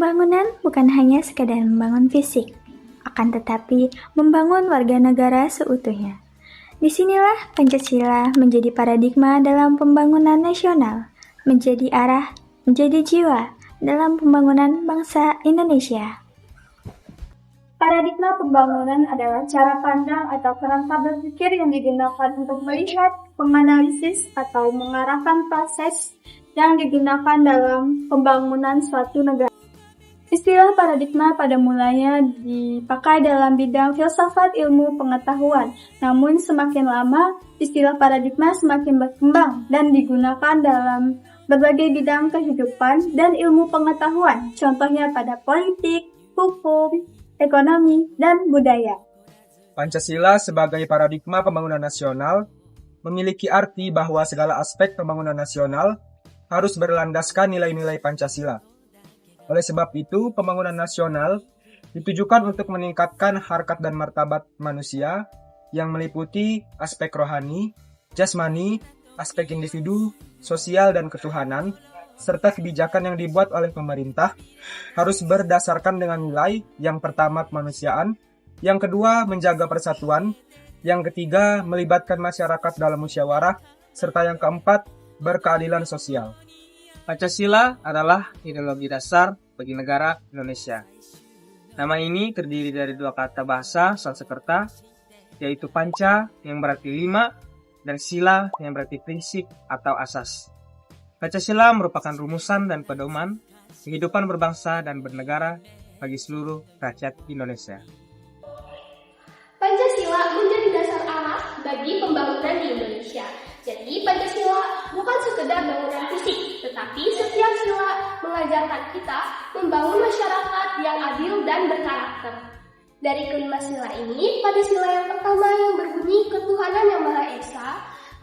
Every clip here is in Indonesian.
Pembangunan bukan hanya sekadar membangun fisik, akan tetapi membangun warga negara seutuhnya. Disinilah Pancasila menjadi paradigma dalam pembangunan nasional, menjadi arah, menjadi jiwa dalam pembangunan bangsa Indonesia. Paradigma pembangunan adalah cara pandang atau kerangka berpikir yang digunakan untuk melihat, menganalisis, atau mengarahkan proses yang digunakan dalam pembangunan suatu negara. Istilah paradigma pada mulanya dipakai dalam bidang filsafat ilmu pengetahuan, namun semakin lama istilah paradigma semakin berkembang dan digunakan dalam berbagai bidang kehidupan dan ilmu pengetahuan, contohnya pada politik, hukum, ekonomi, dan budaya. Pancasila sebagai paradigma pembangunan nasional memiliki arti bahwa segala aspek pembangunan nasional harus berlandaskan nilai-nilai Pancasila. Oleh sebab itu, pembangunan nasional ditujukan untuk meningkatkan harkat dan martabat manusia yang meliputi aspek rohani, jasmani, aspek individu, sosial dan ketuhanan, serta kebijakan yang dibuat oleh pemerintah harus berdasarkan dengan nilai yang pertama kemanusiaan, yang kedua menjaga persatuan, yang ketiga melibatkan masyarakat dalam musyawarah, serta yang keempat berkeadilan sosial. Pancasila adalah ideologi dasar bagi negara Indonesia. Nama ini terdiri dari dua kata bahasa Sanskerta, yaitu panca yang berarti 5 dan sila yang berarti prinsip atau asas. Pancasila merupakan rumusan dan pedoman kehidupan berbangsa dan bernegara bagi seluruh rakyat Indonesia. Pancasila menjadi dasar arah bagi pembangunan di Indonesia. Jadi Pancasila bukan sekedar bangunan fisik, tetapi setiap sila mengajarkan kita membangun masyarakat yang adil dan berkarakter. Dari kelima sila ini, pada sila yang pertama yang berbunyi ketuhanan yang Maha Esa,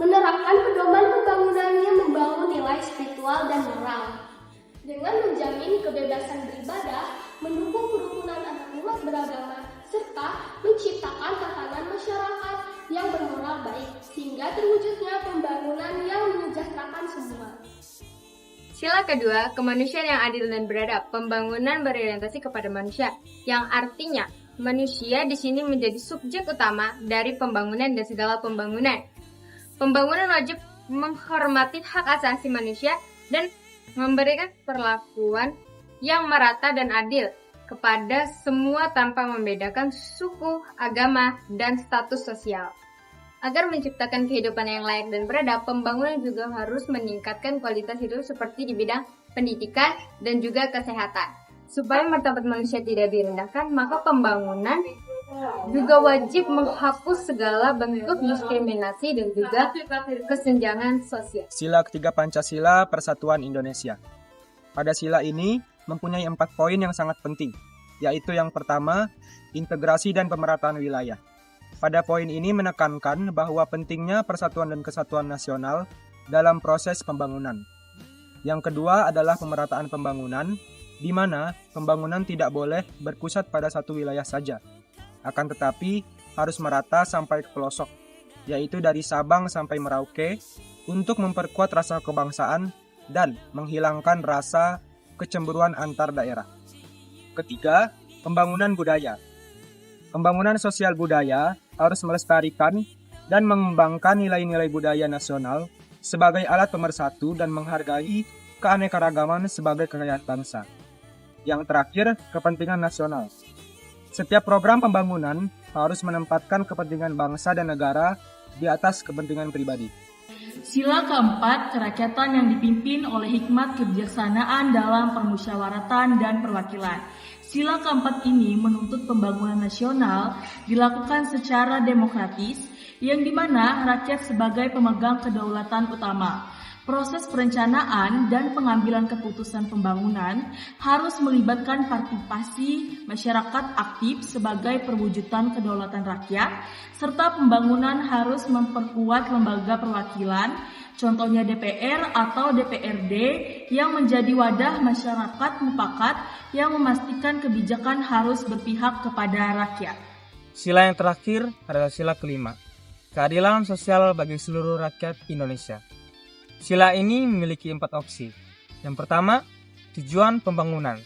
menerapkan pedoman pembangunan yang membangun nilai spiritual dan moral. Dengan menjamin kebebasan beribadah, mendukung kerukunan antarumat beragama, serta menciptakan tatanan masyarakat yang bermoral baik, sehingga terwujudnya pembangunan yang menyejahterakan semua. Sila kedua, kemanusiaan yang adil dan beradab. Pembangunan berorientasi kepada manusia, yang artinya manusia di sini menjadi subjek utama dari pembangunan dan segala pembangunan. Pembangunan wajib menghormati hak asasi manusia dan memberikan perlakuan yang merata dan adil kepada semua tanpa membedakan suku, agama, dan status sosial. Agar menciptakan kehidupan yang layak dan beradab, pembangunan juga harus meningkatkan kualitas hidup seperti di bidang pendidikan dan juga kesehatan. Supaya martabat manusia tidak direndahkan, maka pembangunan juga wajib menghapus segala bentuk diskriminasi dan juga kesenjangan sosial. Sila ketiga Pancasila, Persatuan Indonesia. Pada sila ini mempunyai 4 poin yang sangat penting, yaitu yang pertama, integrasi dan pemerataan wilayah. Pada poin ini menekankan bahwa pentingnya persatuan dan kesatuan nasional dalam proses pembangunan. Yang kedua adalah pemerataan pembangunan, di mana pembangunan tidak boleh berpusat pada satu wilayah saja, akan tetapi harus merata sampai ke pelosok, yaitu dari Sabang sampai Merauke, untuk memperkuat rasa kebangsaan dan menghilangkan rasa kecemburuan antar daerah. Ketiga, pembangunan budaya. Pembangunan sosial budaya harus melestarikan dan mengembangkan nilai-nilai budaya nasional sebagai alat pemersatu dan menghargai keanekaragaman sebagai kekayaan bangsa. Yang terakhir, kepentingan nasional. Setiap program pembangunan harus menempatkan kepentingan bangsa dan negara di atas kepentingan pribadi. Sila keempat, kerakyatan yang dipimpin oleh hikmat kebijaksanaan dalam permusyawaratan dan perwakilan. Sila keempat ini menuntut pembangunan nasional dilakukan secara demokratis, yang dimana rakyat sebagai pemegang kedaulatan utama. Proses perencanaan dan pengambilan keputusan pembangunan harus melibatkan partisipasi masyarakat aktif sebagai perwujudan kedaulatan rakyat, serta pembangunan harus memperkuat lembaga perwakilan, contohnya DPR atau DPRD, yang menjadi wadah masyarakat mufakat yang memastikan kebijakan harus berpihak kepada rakyat. Sila yang terakhir adalah sila kelima, keadilan sosial bagi seluruh rakyat Indonesia. Sila ini memiliki 4 opsi. Yang pertama, tujuan pembangunan.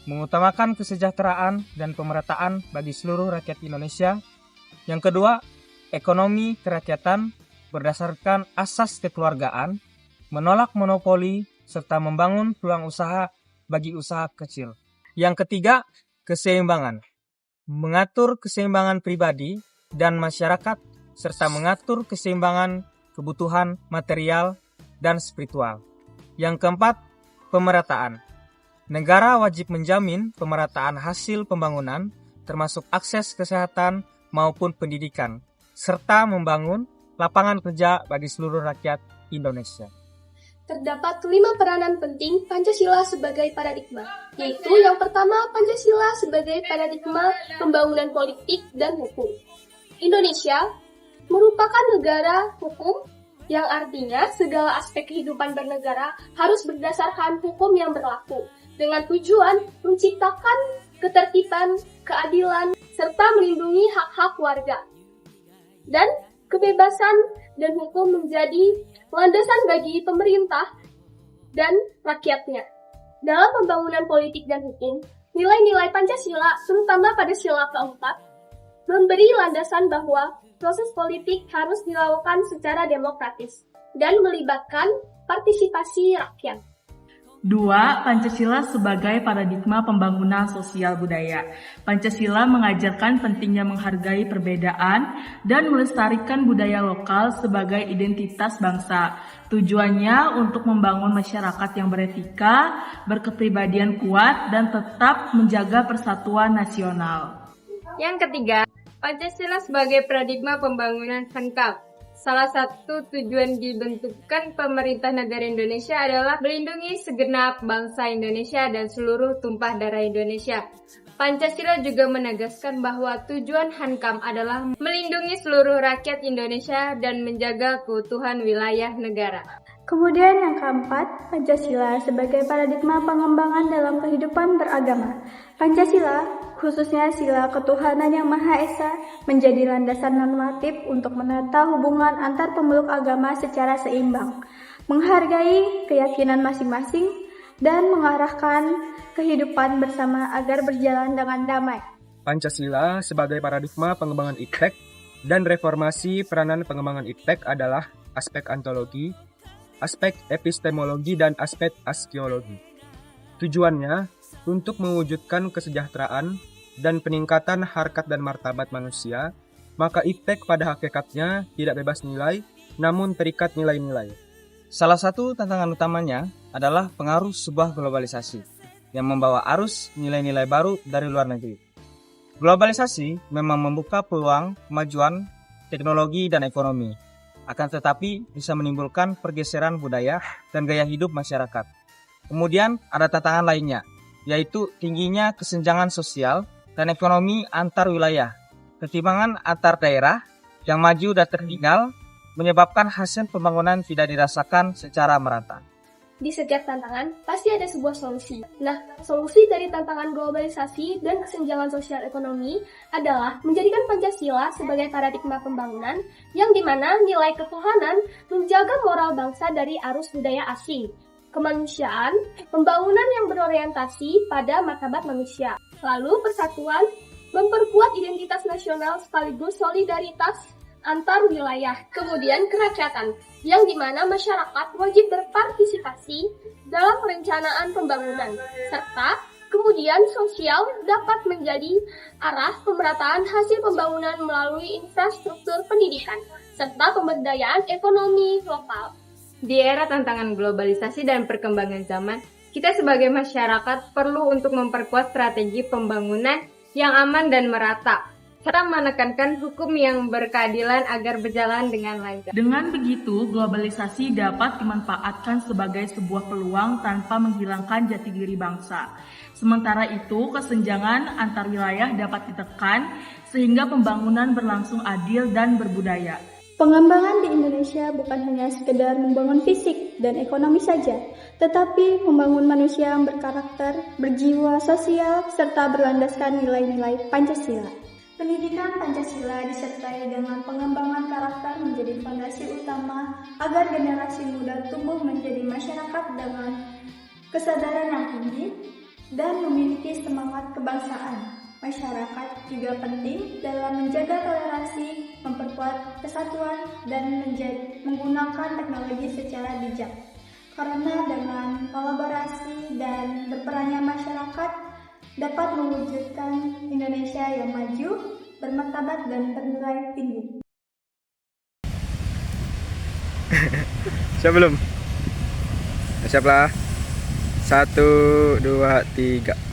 mengutamakan kesejahteraan dan pemerataan bagi seluruh rakyat Indonesia. Yang kedua, ekonomi kerakyatan berdasarkan asas kekeluargaan, menolak monopoli, serta membangun peluang usaha bagi usaha kecil. Yang ketiga, keseimbangan, mengatur keseimbangan pribadi dan masyarakat, serta mengatur keseimbangan kebutuhan material dan spiritual. Yang keempat, pemerataan. Negara wajib menjamin pemerataan hasil pembangunan, termasuk akses kesehatan maupun pendidikan, serta membangun lapangan kerja bagi seluruh rakyat Indonesia. Terdapat 5 peranan penting Pancasila sebagai paradigma, yaitu yang pertama, Pancasila sebagai paradigma pembangunan politik dan hukum. Indonesia merupakan negara hukum, yang artinya segala aspek kehidupan bernegara harus berdasarkan hukum yang berlaku, dengan tujuan menciptakan ketertiban, keadilan, serta melindungi hak-hak warga. Dan kebebasan dan hukum menjadi landasan bagi pemerintah dan rakyatnya. Dalam pembangunan politik dan hukum, nilai-nilai Pancasila, terutama pada sila keempat, memberi landasan bahwa proses politik harus dilakukan secara demokratis dan melibatkan partisipasi rakyat. 2. Pancasila sebagai paradigma pembangunan sosial budaya. Pancasila mengajarkan pentingnya menghargai perbedaan dan melestarikan budaya lokal sebagai identitas bangsa. Tujuannya untuk membangun masyarakat yang beretika, berkepribadian kuat, dan tetap menjaga persatuan nasional. Yang ketiga, Pancasila sebagai paradigma pembangunan Hankam. Salah satu tujuan dibentukkan pemerintah negara Indonesia adalah melindungi segenap bangsa Indonesia dan seluruh tumpah darah Indonesia. Pancasila juga menegaskan bahwa tujuan Hankam adalah melindungi seluruh rakyat Indonesia dan menjaga keutuhan wilayah negara. Kemudian yang keempat, Pancasila sebagai paradigma pengembangan dalam kehidupan beragama. Pancasila, khususnya sila ketuhanan yang Maha Esa, menjadi landasan normatif untuk menata hubungan antar pemeluk agama secara seimbang, menghargai keyakinan masing-masing, dan mengarahkan kehidupan bersama agar berjalan dengan damai. Pancasila sebagai paradigma pengembangan iptek dan reformasi peranan pengembangan iptek adalah aspek ontologi, aspek epistemologi, dan aspek aksiologi. Tujuannya untuk mewujudkan kesejahteraan dan peningkatan harkat dan martabat manusia, maka iptek pada hakikatnya tidak bebas nilai, namun terikat nilai-nilai. Salah satu tantangan utamanya adalah pengaruh sebuah globalisasi yang membawa arus nilai-nilai baru dari luar negeri. Globalisasi memang membuka peluang kemajuan teknologi dan ekonomi, akan tetapi bisa menimbulkan pergeseran budaya dan gaya hidup masyarakat. Kemudian ada tantangan lainnya, yaitu tingginya kesenjangan sosial dan ekonomi antar wilayah, ketimpangan antar daerah yang maju dan tertinggal, menyebabkan hasil pembangunan tidak dirasakan secara merata. Di setiap tantangan, pasti ada sebuah solusi. Nah, solusi dari tantangan globalisasi dan kesenjangan sosial ekonomi adalah menjadikan Pancasila sebagai paradigma pembangunan yang dimana nilai ketuhanan menjaga moral bangsa dari arus budaya asing, kemanusiaan, pembangunan yang berorientasi pada martabat manusia. Lalu persatuan, memperkuat identitas nasional sekaligus solidaritas antar wilayah. Kemudian kerakyatan, yang dimana masyarakat wajib berpartisipasi dalam perencanaan pembangunan, serta kemudian sosial dapat menjadi arah pemerataan hasil pembangunan melalui infrastruktur pendidikan, serta pemberdayaan ekonomi lokal. Di era tantangan globalisasi dan perkembangan zaman, kita sebagai masyarakat perlu untuk memperkuat strategi pembangunan yang aman dan merata, serta menekankan hukum yang berkeadilan agar berjalan dengan lancar. Dengan begitu, globalisasi dapat dimanfaatkan sebagai sebuah peluang tanpa menghilangkan jati diri bangsa. Sementara itu, kesenjangan antar wilayah dapat ditekan sehingga pembangunan berlangsung adil dan berbudaya. Pengembangan di Indonesia bukan hanya sekedar membangun fisik dan ekonomi saja, tetapi membangun manusia yang berkarakter, berjiwa sosial, serta berlandaskan nilai-nilai Pancasila. Pendidikan Pancasila disertai dengan pengembangan karakter menjadi fondasi utama agar generasi muda tumbuh menjadi masyarakat dengan kesadaran yang tinggi, dan memiliki semangat kebangsaan. Masyarakat juga penting dalam menjaga toleransi, memperkuat kesatuan, dan menggunakan teknologi secara bijak. Karena dengan kolaborasi dan berperannya masyarakat dapat mewujudkan Indonesia yang maju, bermartabat, dan bernilai tinggi. Siap belum? Siap lah. 1, 2, 3.